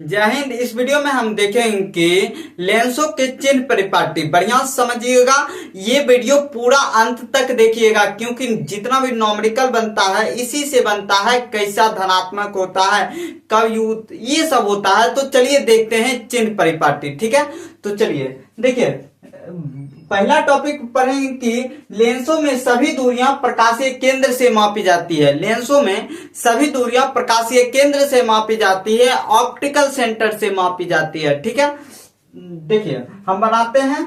जय हिंद। इस वीडियो में हम देखेंगे कि लेंसों के चिन्ह परिपाटी। बढ़िया से समझिएगा, ये वीडियो पूरा अंत तक देखिएगा, क्योंकि जितना भी नॉमेरिकल बनता है इसी से बनता है। कैसा धनात्मक होता है, कब युक्त, ये सब होता है। तो चलिए देखते हैं चिन्ह परिपाटी। ठीक है, तो चलिए देखिए, पहला टॉपिक पढ़ेंगे कि लेंसों में सभी दूरियां प्रकाशीय केंद्र से मापी जाती है। लेंसों में सभी दूरियां प्रकाशीय केंद्र से मापी जाती है, ऑप्टिकल सेंटर से मापी जाती है। ठीक है, देखिए हम बनाते हैं।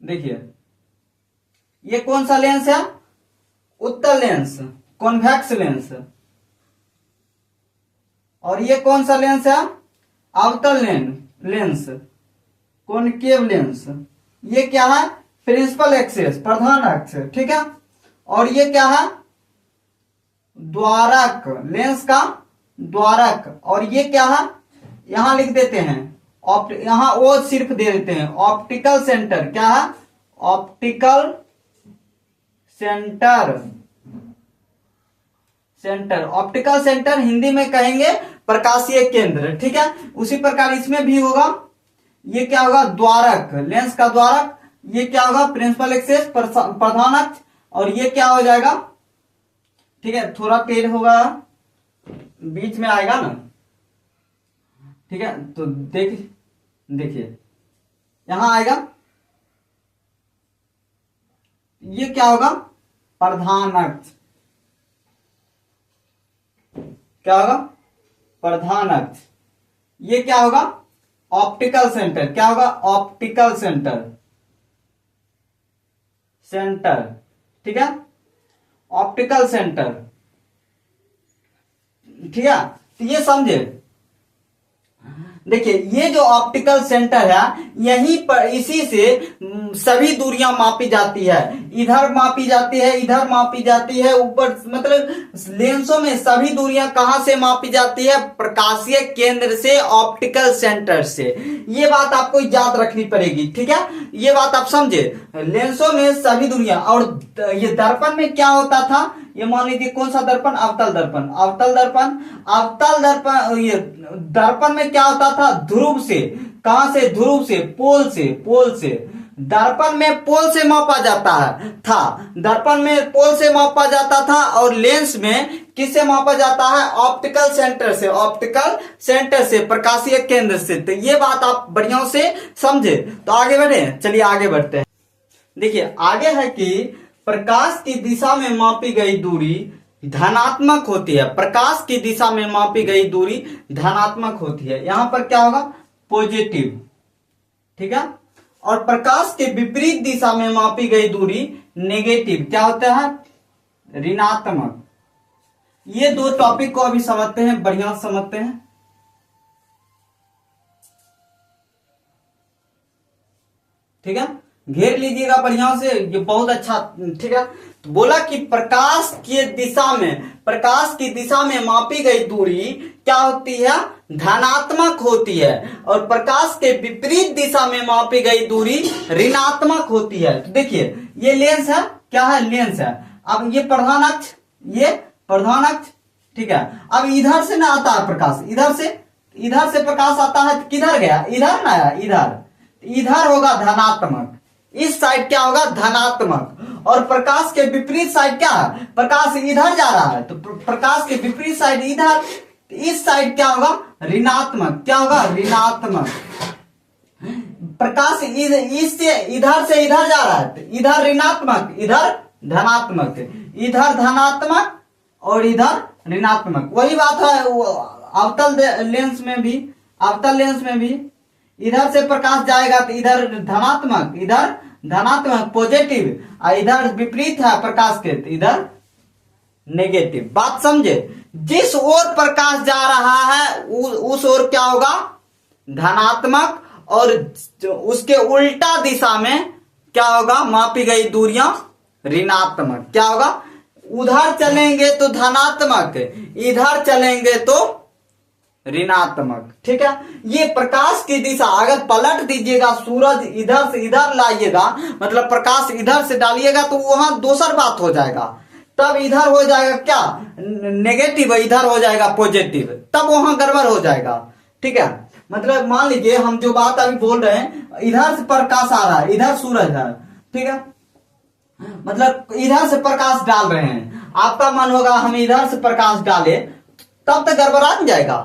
देखिए ये कौन सा लेंस है? उत्तल लेंस, कॉन्वेक्स लेंस। और ये कौन सा लेंस है? अवतल लेंस, कॉनकेव लेंस। ये क्या है? प्रिंसिपल एक्सिस, प्रधान अक्ष। ठीक है, और ये क्या है? द्वारक, लेंस का द्वारक। और ये क्या है? यहां लिख देते हैं, यहां वो सिर्फ दे देते हैं, ऑप्टिकल सेंटर। क्या है? Optical centre, optical centre Hindi में कहेंगे प्रकाशीय केंद्र। ठीक है, उसी प्रकार इसमें भी होगा। ये क्या होगा? द्वारक, लेंस का द्वारक। ये क्या होगा? प्रिंसिपल एक्सिस, प्रधान अक्ष। और ये क्या हो जाएगा? ठीक है, थोड़ा तेज होगा, बीच में आएगा ना। ठीक है, तो देखिए यहां आएगा। ये क्या होगा? प्रधान अक्ष। क्या होगा? प्रधान अक्ष। ये क्या होगा? Optical centre. क्या होगा? Optical centre. ठीक है, ऑप्टिकल सेंटर। ठीक है, तो ये समझे। देखिए ये जो ऑप्टिकल सेंटर है, यहीं पर इसी से सभी दूरियां मापी जाती है। इधर मापी जाती है, इधर मापी जाती है, ऊपर, मतलब लेंसों में सभी दूरियां कहां से मापी जाती है? प्रकाशीय केंद्र से, ऑप्टिकल सेंटर से। ये बात आपको याद रखनी पड़ेगी। ठीक है, ये बात आप समझे। लेंसों में सभी दूरियां। और ये दर्पण में क्या होता था? ये मान लीजिए कौन सा दर्पण? अवतल दर्पण। ये दर्पण में क्या होता था? ध्रुव से। कहां से? ध्रुव से, पोल से। दर्पण में पोल से मापा जाता था। दर्पण में पोल से मापा जाता था। और लेंस में किससे मापा जाता है? ऑप्टिकल सेंटर से, प्रकाशीय केंद्र से। तो ये बात आप बढ़िया से समझे। तो आगे बढ़े, चलिए आगे बढ़ते हैं। देखिए आगे है कि प्रकाश की दिशा में मापी गई दूरी धनात्मक होती है। प्रकाश की दिशा में मापी गई दूरी धनात्मक होती है। यहां पर क्या होगा? पॉजिटिव। ठीक है, और प्रकाश के विपरीत दिशा में मापी गई दूरी नेगेटिव। क्या होता है? ऋणात्मक। ये दो टॉपिक को अभी समझते हैं, बढ़िया समझते हैं। ठीक है, घेर लीजिएगा बढ़िया से, ये बहुत अच्छा। ठीक है, तो बोला कि प्रकाश की दिशा में मापी गई दूरी क्या होती है? धनात्मक होती है। और प्रकाश के विपरीत दिशा में मापी गई दूरी ऋणात्मक होती है। तो देखिए ये लेंस है। क्या है? लेंस है। अब ये प्रधान अक्ष, ये प्रधान अक्ष। ठीक है, अब इधर से ना आता है प्रकाश, इधर से प्रकाश आता है। किधर गया? इधर ना आया, इधर होगा धनात्मक। इस साइड क्या होगा? धनात्मक। और प्रकाश के विपरीत साइड क्या है? प्रकाश इधर जा रहा है, तो प्रकाश के विपरीत साइड इधर। इस साइड क्या होगा? ऋणात्मक। क्या होगा? ऋणात्मक। प्रकाश इससे इधर से इधर जा रहा है, तो इधर ऋणात्मक, इधर धनात्मक। इधर धनात्मक और इधर ऋणात्मक। वही बात है अवतल लेंस में भी इधर से प्रकाश जाएगा तो इधर धनात्मक, पॉजिटिव। और इधर विपरीत है प्रकाश के, तो इधर नेगेटिव। बात समझे। जिस ओर प्रकाश जा रहा है उस ओर क्या होगा? धनात्मक। और उसके उल्टा दिशा में क्या होगा? मापी गई दूरियां ऋणात्मक। क्या होगा? उधर चलेंगे तो धनात्मक, इधर चलेंगे तो ऋणात्मक। ठीक है, ये प्रकाश की दिशा। अगर पलट दीजिएगा, सूरज इधर से इधर लाइएगा, मतलब प्रकाश इधर से डालिएगा, तो वहां दूसर बात हो जाएगा। तब इधर हो जाएगा क्या, नेगेटिव, इधर हो जाएगा पॉजिटिव, तब वहां गड़बड़ हो जाएगा। ठीक है, मतलब मान लीजिए हम जो बात अभी बोल रहे हैं, इधर से प्रकाश आ रहा है, इधर सूरज है, ठीक है, मतलब इधर से प्रकाश डाल रहे हैं, आपका मन होगा हम इधर से प्रकाश डाले, तब तक गड़बड़ा नहीं जाएगा।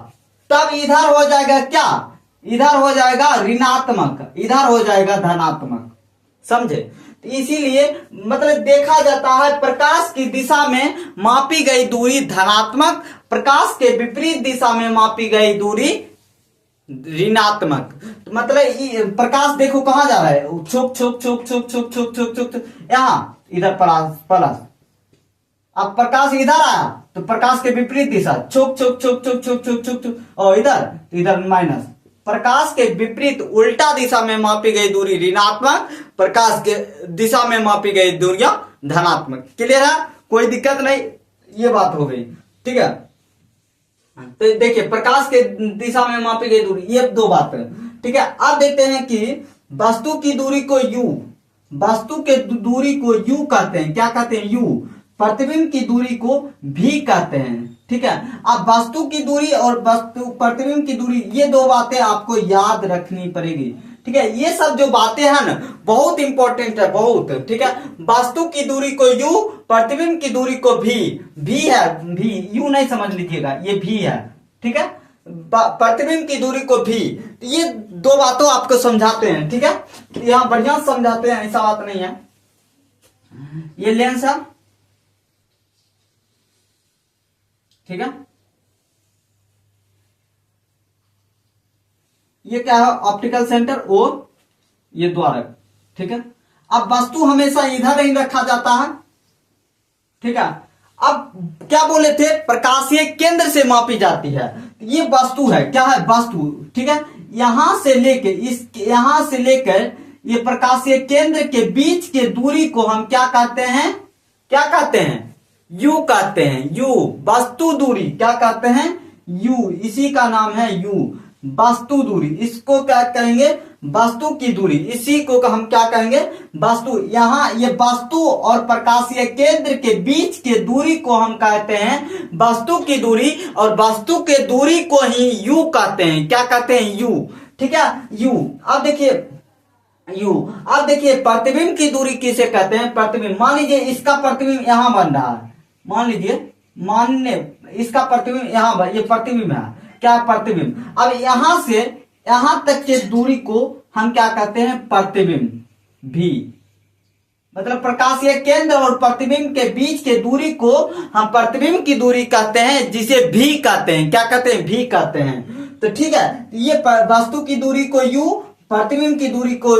तब इधर हो जाएगा क्या, इधर हो जाएगा ऋणात्मक, इधर हो जाएगा धनात्मक, समझे। तो इसीलिए मतलब देखा जाता है प्रकाश की दिशा में मापी गई दूरी धनात्मक, प्रकाश के विपरीत दिशा में मापी गई दूरी ऋणात्मक। तो मतलब प्रकाश देखो कहां जा रहा है, छुक छुक छुक छुक छुक छुक छुक छुक, यहां इधर प्लस प्लस। अब प्रकाश इधर आया तो प्रकाश के विपरीत दिशा, छुक छुक छुक छुक छुक छुक छुक छुक, और इधर माइनस। प्रकाश के विपरीत उल्टा दिशा में मापी गई दूरी ऋणात्मक, प्रकाश के दिशा में मापी गई दूरियां धनात्मक। क्लियर है, कोई दिक्कत नहीं, ये बात हो गई। ठीक है, तो देखिए प्रकाश के दिशा में मापी गई दूरी, ये दो बात है। ठीक है, अब देखते हैं कि वस्तु की दूरी को यू, वस्तु के दूरी को यू कहते हैं, क्या कहते हैं, यू। प्रतिबिंब की दूरी को भी कहते हैं। ठीक है, अब वस्तु की दूरी और वस्तु प्रतिबिंब की दूरी, ये दो बातें आपको याद रखनी पड़ेगी। ठीक है, ये सब जो बातें हैं ना बहुत इंपॉर्टेंट है, बहुत। ठीक है, वस्तु की दूरी को यू, प्रतिबिंब की दूरी को भी है, भी, यू नहीं समझ लीजिएगा, ये भी है। ठीक है, प्रतिबिंब की दूरी को भी, ये दो बातों आपको समझाते हैं। ठीक है, यहां बढ़िया समझाते हैं, ऐसा बात नहीं है। ये लेंस है, ठीक है, ये क्या है, ऑप्टिकल सेंटर और ये द्वारक। ठीक है, अब वस्तु हमेशा इधर ही रखा जाता है। ठीक है, अब क्या बोले थे, प्रकाशीय केंद्र से मापी जाती है। ये वस्तु है, क्या है, वस्तु। ठीक है, यहां से लेकर यहां से लेकर ये प्रकाशीय केंद्र के बीच के दूरी को हम क्या कहते हैं, क्या कहते हैं, यू कहते हैं, यू। वस्तु दूरी क्या कहते हैं, यू, इसी का नाम है यू, वस्तु दूरी। इसको क्या कहेंगे, वस्तु की दूरी, इसी को हम क्या कहेंगे, वस्तु। यहां ये वस्तु और प्रकाशीय केंद्र के बीच के दूरी को हम कहते हैं वस्तु की दूरी, और वस्तु के दूरी को ही यू कहते हैं, क्या कहते हैं, यू। ठीक है, यू। अब देखिए यू, अब देखिए प्रतिबिंब की दूरी किसे कहते हैं, प्रतिबिंब। मान लीजिए इसका प्रतिबिंब यहां बन रहा है, मान लीजिए, इसका प्रतिबिंब यहां, ये प्रतिबिंब है, क्या, प्रतिबिंब। अब यहां से यहां तक के दूरी को हम क्या कहते हैं, प्रतिबिंब भी। मतलब प्रकाशीय केंद्र और प्रतिबिंब के बीच के दूरी को हम प्रतिबिंब की दूरी कहते हैं, जिसे भी कहते हैं, क्या कहते हैं, भी कहते हैं। तो ठीक है, ये वस्तु की दूरी को यू, प्रतिबिंब की दूरी को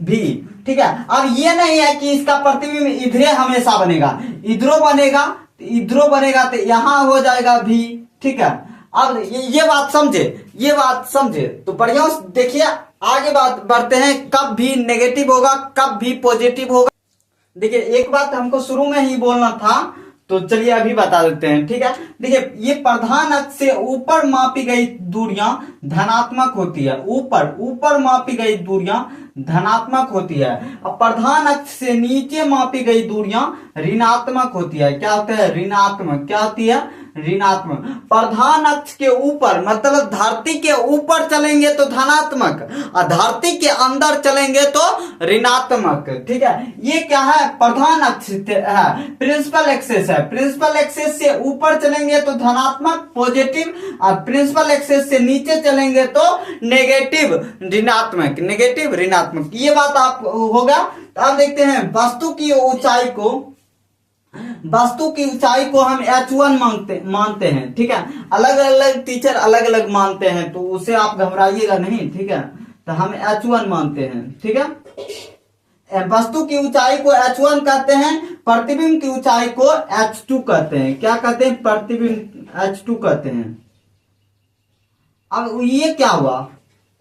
भी। ठीक है, अब ये नहीं है कि इसका प्रतिबिंब इधरे हमेशा बनेगा, इधरो बनेगा, इधरो बनेगा, तो यहां हो जाएगा भी। ठीक है, अब ये बात समझे, ये बात समझे तो बढ़िया। देखिए आगे बात बढ़ते हैं, कब भी नेगेटिव होगा, कब भी पॉजिटिव होगा। देखिए एक बात हमको शुरू में ही बोलना था, तो चलिए अभी बता देते हैं। ठीक है, देखिए ये प्रधान अक्ष से ऊपर मापी गई दूरियां धनात्मक होती है, ऊपर मापी गई दूरियां धनात्मक होती है। अब प्रधान अक्ष से नीचे मापी गई दूरियां ऋणात्मक होती है, क्या होता है, ऋणात्मक, क्या होती है, ऋणात्मक। प्रधान अक्ष के ऊपर मतलब धरती के ऊपर चलेंगे तो धनात्मक, और धरती के अंदर चलेंगे तो ऋणात्मक। ठीक है, ये क्या है, प्रधान अक्ष है, प्रिंसिपल एक्सेस है। प्रिंसिपल एक्सेस से ऊपर चलेंगे तो धनात्मक, पॉजिटिव, और प्रिंसिपल एक्सेस से नीचे चलेंगे तो नेगेटिव, ऋणात्मक, नेगेटिव, ऋणात्मक। ये बात आप होगा। अब देखते हैं वस्तु की ऊंचाई को, वस्तु की ऊंचाई को हम h1 मानते हैं। ठीक है, अलग अलग टीचर अलग अलग मानते हैं, तो उसे आप घबराइएगा नहीं। ठीक है, तो हम h1 मानते हैं। ठीक है, वस्तु की ऊंचाई को h1 कहते हैं, प्रतिबिंब की ऊंचाई को h2 कहते हैं, क्या कहते हैं, प्रतिबिंब h2 कहते हैं। अब ये क्या हुआ,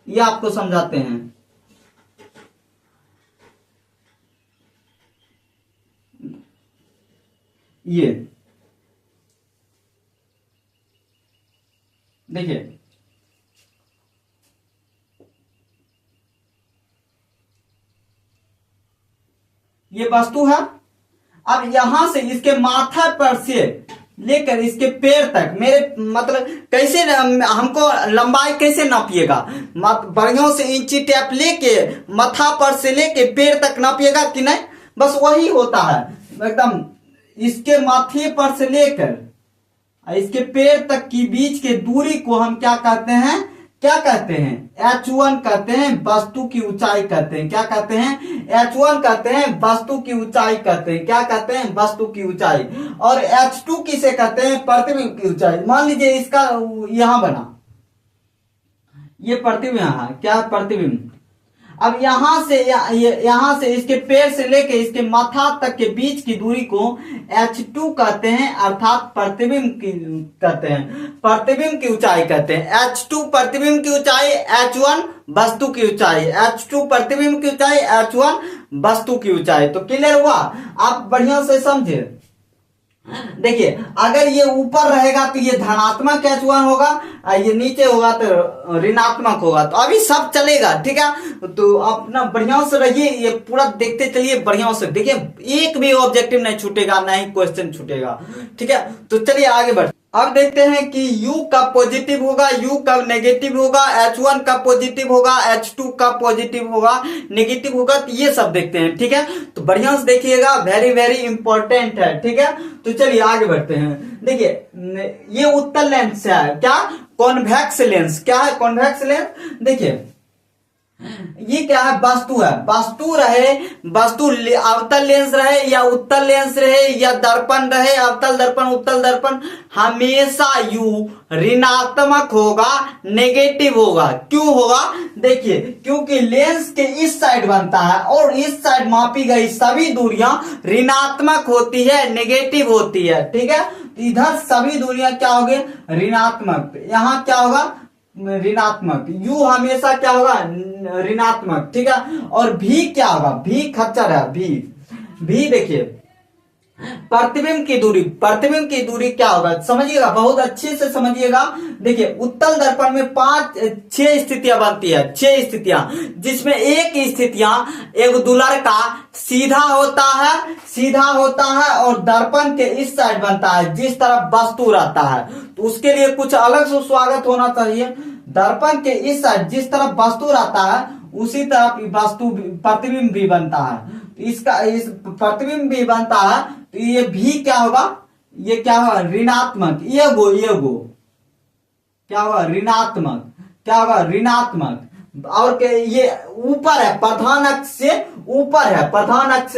ये आपको समझाते हैं। ये देखिए ये वस्तु है। अब यहां से इसके माथा पर से लेकर इसके पैर तक मेरे मतलब कैसे हमको लंबाई कैसे नापिएगा, बढ़िया से इंची टेप लेके माथा पर से लेके पैर तक नापिएगा कि नहीं, बस वही होता है एकदम। इसके माथे पर से लेकर इसके पैर तक की बीच के दूरी को हम क्या कहते हैं, क्या कहते हैं, H1 कहते हैं, वस्तु की ऊंचाई कहते हैं। क्या कहते हैं, H1 कहते हैं, वस्तु की ऊंचाई कहते हैं। क्या कहते हैं, वस्तु की ऊंचाई। और H2 किसे कहते हैं, प्रतिबिंब की ऊंचाई। मान लीजिए इसका यहां बना, ये प्रतिबिंब यहां क्या है, प्रतिबिंब। अब यहां से इसके पैर से लेके इसके माथा तक के बीच की दूरी को H2 कहते हैं, अर्थात प्रतिबिंब की कहते हैं, प्रतिबिंब की ऊंचाई कहते हैं। H2 प्रतिबिंब की ऊंचाई, H1 वस्तु की ऊंचाई। H2 प्रतिबिंब की ऊंचाई, H1 वस्तु की ऊंचाई। तो क्लियर हुआ, आप बढ़िया से समझे। देखिए अगर ये ऊपर रहेगा तो ये धनात्मक H1 होगा, ये नीचे होगा तो ऋणात्मक होगा। तो अभी सब चलेगा, ठीक है। तो अपना बढ़िया से रहिए, ये पूरा देखते चलिए बढ़िया से। देखिए एक भी ऑब्जेक्टिव नहीं छूटेगा, ना ही क्वेश्चन छूटेगा, ठीक है। तो चलिए आगे बढ़। अब देखते हैं कि U कब पॉजिटिव होगा, U कब नेगेटिव होगा, H1 कब पॉजिटिव होगा, H2 कब पॉजिटिव होगा, नेगेटिव होगा। तो ये सब देखते हैं, ठीक है। तो बढ़िया से देखिएगा, वेरी वेरी इंपॉर्टेंट है, ठीक है। तो चलिए आगे बढ़ते हैं। देखिए ये उत्तल लेंस है, क्या, कॉन्वेक्स लेंस। क्या है, कॉन्वेक्स लेंस। देखिए ये क्या है, वस्तु है। वस्तु रहे, वस्तु अवतल लेंस रहे या उत्तल लेंस रहे या दर्पण रहे, अवतल दर्पण उत्तल दर्पण, हमेशा U ऋणात्मक होगा, नेगेटिव होगा। क्यों होगा, देखिए क्योंकि लेंस के इस साइड बनता है और इस साइड मापी गई सभी दूरियां ऋणात्मक होती है, नेगेटिव होती है, ठीक है। इधर सभी दूरियां क्या होगी, ऋणात्मक। यहां क्या होगा, ऋणात्मक। U हमेशा क्या होगा, ऋणात्मक, ठीक है। और भी क्या होगा, भी खच्चर है, भी देखिए प्रतिबिंब की दूरी, प्रतिबिंब की दूरी क्या होगा समझिएगा, बहुत अच्छे से समझिएगा। देखिए उत्तल दर्पण में 6 स्थितियां बनती है, 6 स्थितियां, जिसमें एक स्थितियां एक दुलर का सीधा होता है, सीधा होता है और दर्पण के इस साइड बनता है जिस तरफ वस्तु रहता है। तो उसके लिए कुछ अलग से स्वागत होना चाहिए। दर्पण के इस साइड जिस तरफ वस्तु रहता है उसी तरफ वस्तु प्रतिबिंब भी बनता है। इसका इस प्रतिबिंब भी बनता है। तो ये भी क्या होगा, ये क्या होगा, ऋणात्मक। ये गो क्या होगा, ऋणात्मक। क्या होगा, ऋणात्मक। और ये ऊपर है, प्रधान अक्ष से ऊपर है, प्रधान अक्ष।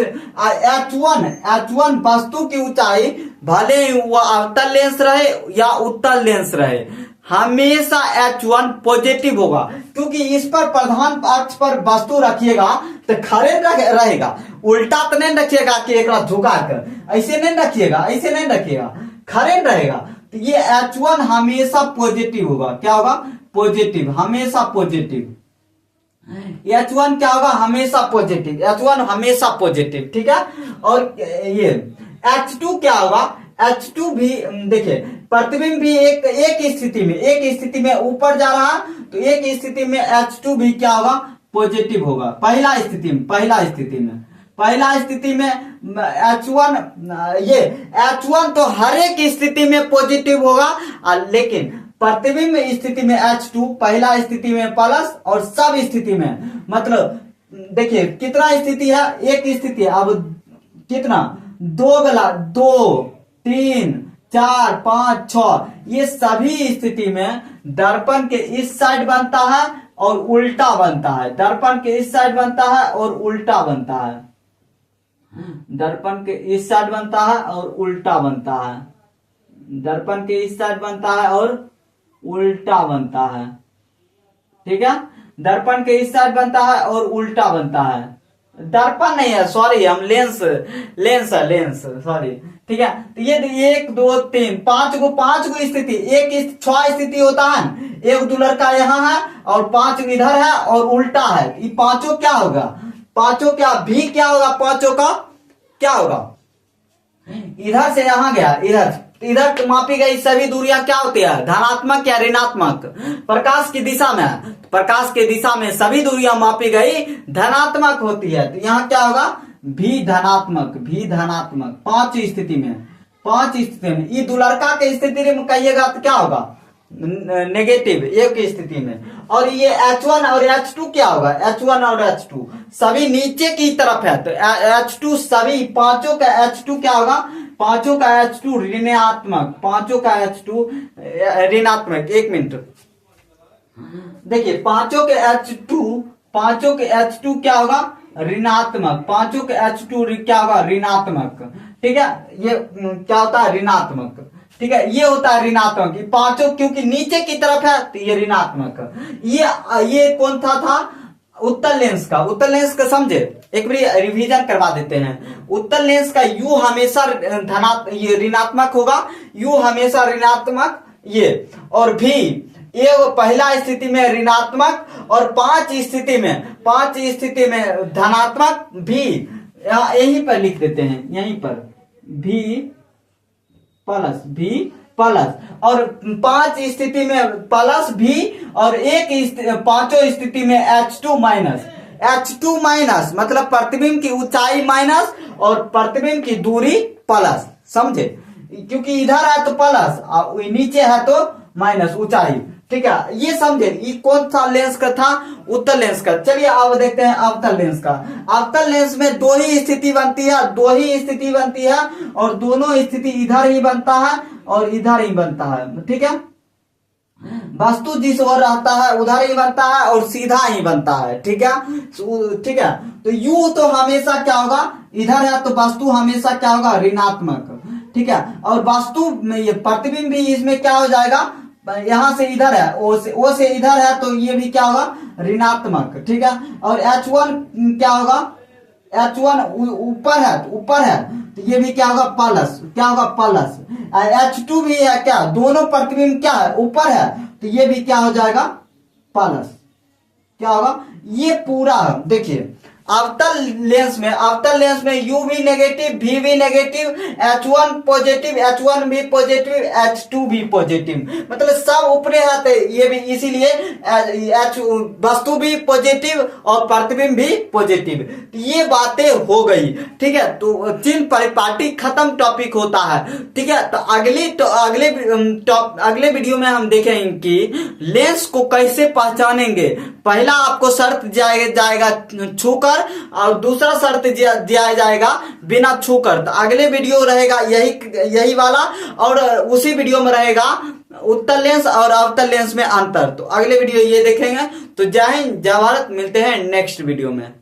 H1 वस्तु की ऊंचाई भले ही वह अवतल लेंस रहे या उत्तल लेंस रहे, हमेशा H1 पॉजिटिव होगा। क्योंकि इस पर प्रधान अक्ष पर वस्तु रखिएगा तो खड़े रहेगा, उल्टा तो नहीं रखिएगा कि एक झुका कर, ऐसे नहीं रखिएगा, ऐसे नहीं रखिएगा, खड़े रहेगा। तो ये H1 हमेशा पॉजिटिव होगा। क्या होगा, पॉजिटिव, हमेशा पॉजिटिव। H1 क्या होगा, हमेशा पॉजिटिव, H1 हमेशा पॉजिटिव, ठीक है। और ये H2 क्या होगा, H2 भी देखिए प्रतिबिंब भी एक स्थिति में ऊपर जा रहा, तो एक स्थिति में H2 भी क्या होगा, पॉजिटिव होगा। पहला स्थिति में H1, ये H1 तो हर एक स्थिति में पॉजिटिव होगा, लेकिन प्रतिबिंब स्थिति में H2 पहला स्थिति में प्लस और सब स्थिति में, मतलब देखिए कितना स्थिति है, एक स्थिति। अब कितना, 2, 3, 4, 5, 6, ये सभी स्थिति में दर्पण के इस साइड बनता है और उल्टा बनता है। दर्पण के इस साइड बनता है और उल्टा बनता है। दर्पण के इस साइड बनता है और उल्टा बनता है। दर्पण के इस साइड बनता है और उल्टा बनता है, ठीक है। दर्पण के इस साइड बनता है और उल्टा बनता है। दर्पण नहीं है, सॉरी, हम लेंस सॉरी, ठीक है। तो ये 1, 2, 3, 5 गो स्थिति, 6 स्थिति होता है। एक दुलर का यहाँ है और 5 इधर है और उल्टा है। ये पांचों क्या होगा, पांचों क्या भी क्या होगा, पांचों का क्या होगा, इधर से यहां गया, इधर मापी गई सभी दूरियां क्या होती है, धनात्मक या ऋणात्मक। प्रकाश की दिशा में, प्रकाश की दिशा में सभी दूरियां मापी गई धनात्मक होती है। तो यहाँ क्या होगा, भी धनात्मक, भी धनात्मक, पांच स्थिति में, पांच स्थिति में। ये दुलड़का के स्थिति में कहिएगा तो क्या होगा, नेगेटिव एक स्थिति में। और ये H1 और H2 क्या होगा, H1 और H2 सभी नीचे की तरफ है, तो H2 सभी पांचों का H2 क्या होगा, पांचों का H2 ऋणात्मक, पांचों का H2 ऋणात्मक। एक मिनट देखिए, पांचों के H2, पांचों के H2 क्या होगा, ऋणात्मक, पांचों के H2 क्या होगा, ऋणात्मक। ठीक है, ये क्या होता है, ऋणात्मक। ठीक है, ये होता है ऋणात्मक। ये पांचों क्योंकि नीचे की तरफ है तो ये ऋणात्मक। ये कौन था उत्तल लेंस का, उत्तल लेंस का समझे, एक बार रिवीजन करवा देते हैं। उत्तल लेंस का U हमेशा ये ऋणात्मक होगा, U हमेशा ऋणात्मक, ये और भी ये वो पहला स्थिति में ऋणात्मक और पांच स्थिति में धनात्मक भी, यहीं पर लिख देते हैं, यहीं पर भी प्लस और पांच स्थिति में प्लस भी और पांचों स्थिति में H2 माइनस मतलब प्रतिबिंब की ऊंचाई माइनस और प्रतिबिंब की दूरी प्लस, समझे, क्योंकि इधर है तो प्लस, नीचे है तो माइनस ऊंचाई। ठीक है, ये समझे। ये कौन सा लेंस का था, उत्तल लेंस का। चलिए अब देखते हैं अवतल लेंस का। अवतल लेंस में दो ही स्थिति बनती है, और दोनों स्थिति इधर ही बनता है और इधर ही बनता है। ठीक है, वस्तु जिस ओर रहता है उधर ही बनता है और सीधा ही बनता है। ठीक है, तो यू तो हमेशा क्या होगा, इधर है तो वस्तु हमेशा क्या होगा, ऋणात्मक। ठीक है, और वस्तु में ये प्रतिबिंब भी इसमें क्या हो जाएगा, यहां से इधर है, ओ से इधर है तो ये भी क्या होगा, ऋणात्मक। ठीक है, और H1 क्या होगा, H1 ऊपर है तो ये भी क्या होगा, प्लस। H2 भी है क्या, दोनों प्रतिबिंब क्या है, ऊपर है तो ये भी क्या हो जाएगा, प्लस। क्या होगा, ये पूरा देखिए अवतल लेंस में U भी नेगेटिव, V भी नेगेटिव, H1 पॉजिटिव, H1 भी पॉजिटिव, H2 भी पॉजिटिव, मतलब सब ऊपरे है, ये भी इसीलिए वस्तु भी पॉजिटिव और प्रतिबिंब भी पॉजिटिव। ये बातें हो गई। ठीक है, तो चिन्ह परिपाटी खत्म, टॉपिक होता है। ठीक है, तो अगले वीडियो में हम देखेंगे कि लेंस को कैसे पहचानेंगे। पहला आपको शर्त जाएगा छूकर, और दूसरा शर्त दिया जाएगा बिना छूकर। तो अगले वीडियो रहेगा यही वाला, और उसी वीडियो में रहेगा उत्तल लेंस और अवतल लेंस में अंतर। तो अगले वीडियो ये देखेंगे। तो जय हिंद, जय भारत, मिलते हैं नेक्स्ट वीडियो में।